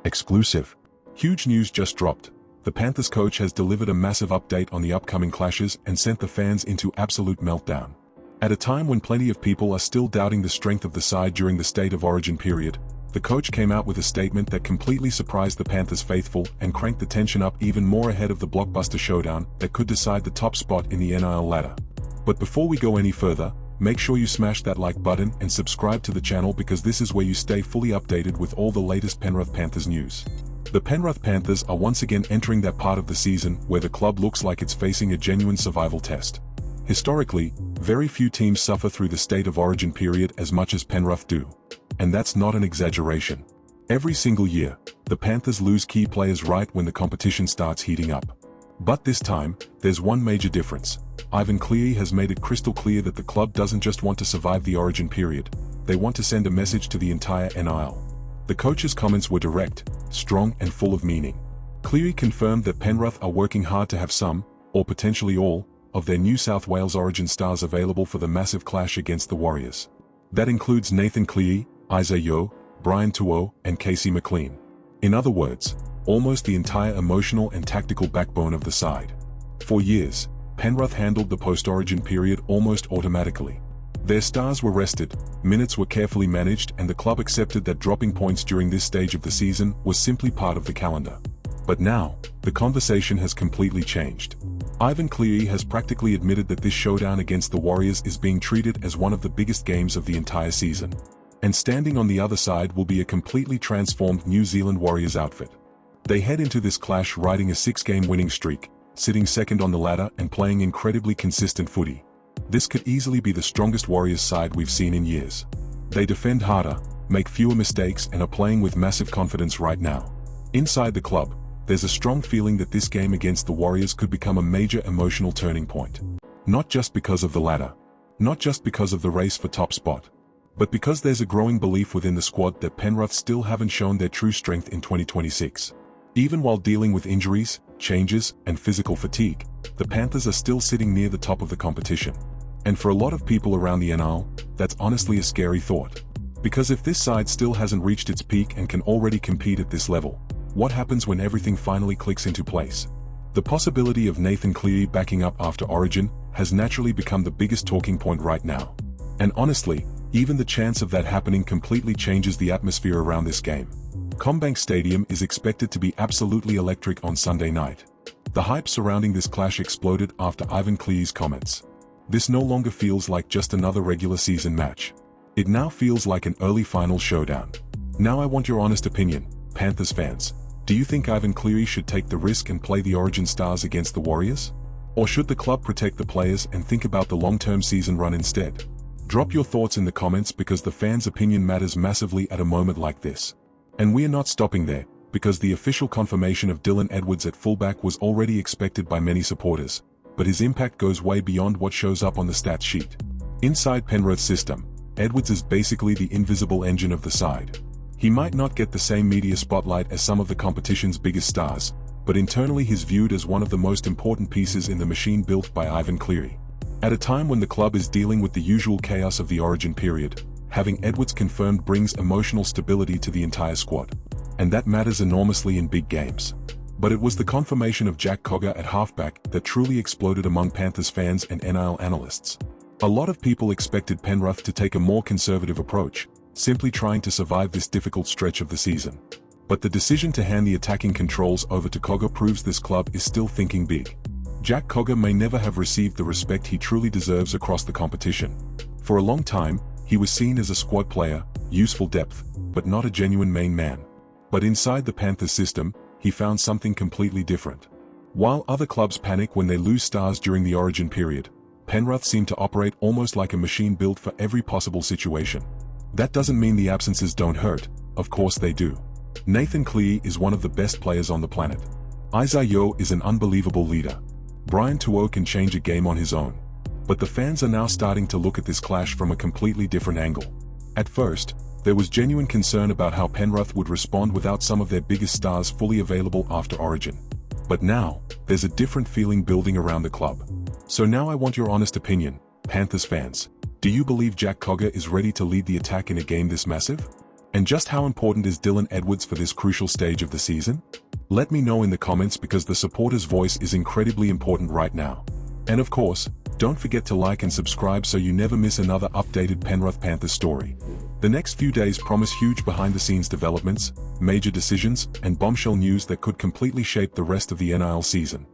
Exclusive. Huge news just dropped. The Panthers coach has delivered a massive update on the upcoming clashes and sent the fans into absolute meltdown. At a time when plenty of people are still doubting the strength of the side during the State of Origin period, the coach came out with a statement that completely surprised the Panthers faithful and cranked the tension up even more ahead of the blockbuster showdown that could decide the top spot in the NIL ladder. But before we go any further, make sure you smash that like button and subscribe to the channel because this is where you stay fully updated with all the latest Pernith Panthers news. The Pernith Panthers are once again entering that part of the season where the club looks like it's facing a genuine survival test. Historically, very few teams suffer through the State of Origin period as much as Pernith do. And that's not an exaggeration. Every single year, the Panthers lose key players right when the competition starts heating up. But this time, there's one major difference. Cleary has made it crystal clear that the club doesn't just want to survive the Origin period, they want to send a message to the entire NIL. The coach's comments were direct, strong and full of meaning. Cleary confirmed that Penrith are working hard to have some, or potentially all, of their New South Wales Origin stars available for the massive clash against the Warriors. That includes Nathan Cleary, Isaiah Yeo, Brian Tuo, and Casey McLean. In other words, almost the entire emotional and tactical backbone of the side. For years, Penrith handled the post-Origin period almost automatically. Their stars were rested, minutes were carefully managed and the club accepted that dropping points during this stage of the season was simply part of the calendar. But now, the conversation has completely changed. Cleary has practically admitted that this showdown against the Warriors is being treated as one of the biggest games of the entire season. And standing on the other side will be a completely transformed New Zealand Warriors outfit. They head into this clash riding a 6-game winning streak, sitting second on the ladder and playing incredibly consistent footy. This could easily be the strongest Warriors side we've seen in years. They defend harder, make fewer mistakes and are playing with massive confidence right now. Inside the club, there's a strong feeling that this game against the Warriors could become a major emotional turning point. Not just because of the ladder, not just because of the race for top spot, but because there's a growing belief within the squad that Penrith still haven't shown their true strength in 2026. Even while dealing with injuries, changes, and physical fatigue, the Panthers are still sitting near the top of the competition. And for a lot of people around the NRL, that's honestly a scary thought. Because if this side still hasn't reached its peak and can already compete at this level, what happens when everything finally clicks into place? The possibility of Nathan Cleary backing up after Origin has naturally become the biggest talking point right now. And honestly, even the chance of that happening completely changes the atmosphere around this game. CommBank Stadium is expected to be absolutely electric on Sunday night. The hype surrounding this clash exploded after Cleary's comments. This no longer feels like just another regular season match. It now feels like an early final showdown. Now I want your honest opinion, Panthers fans. Do you think Cleary should take the risk and play the Origin stars against the Warriors? Or should the club protect the players and think about the long-term season run instead? Drop your thoughts in the comments because the fans' opinion matters massively at a moment like this. And we are not stopping there, because the official confirmation of Dylan Edwards at fullback was already expected by many supporters, but his impact goes way beyond what shows up on the stats sheet. Inside Penrith's system, Edwards is basically the invisible engine of the side. He might not get the same media spotlight as some of the competition's biggest stars, but internally he's viewed as one of the most important pieces in the machine built by Cleary. At a time when the club is dealing with the usual chaos of the Origin period, having Edwards confirmed brings emotional stability to the entire squad. And that matters enormously in big games. But it was the confirmation of Jack Cogger at halfback that truly exploded among Panthers fans and NIL analysts. A lot of people expected Penrith to take a more conservative approach, simply trying to survive this difficult stretch of the season. But the decision to hand the attacking controls over to Cogger proves this club is still thinking big. Jack Cogger may never have received the respect he truly deserves across the competition. For a long time, he was seen as a squad player, useful depth, but not a genuine main man. But inside the Panthers system, he found something completely different. While other clubs panic when they lose stars during the Origin period, Penrith seem to operate almost like a machine built for every possible situation. That doesn't mean the absences don't hurt, of course they do. Nathan Cleary is one of the best players on the planet. Isaiah Yeo is an unbelievable leader. Brian Tuo can change a game on his own. But the fans are now starting to look at this clash from a completely different angle. At first, there was genuine concern about how Penrith would respond without some of their biggest stars fully available after Origin. But now, there's a different feeling building around the club. So now I want your honest opinion, Panthers fans. Do you believe Jack Cogger is ready to lead the attack in a game this massive? And just how important is Dylan Edwards for this crucial stage of the season? Let me know in the comments because the supporter's voice is incredibly important right now. And of course, don't forget to like and subscribe so you never miss another updated Penrith Panthers story. The next few days promise huge behind-the-scenes developments, major decisions, and bombshell news that could completely shape the rest of the NIL season.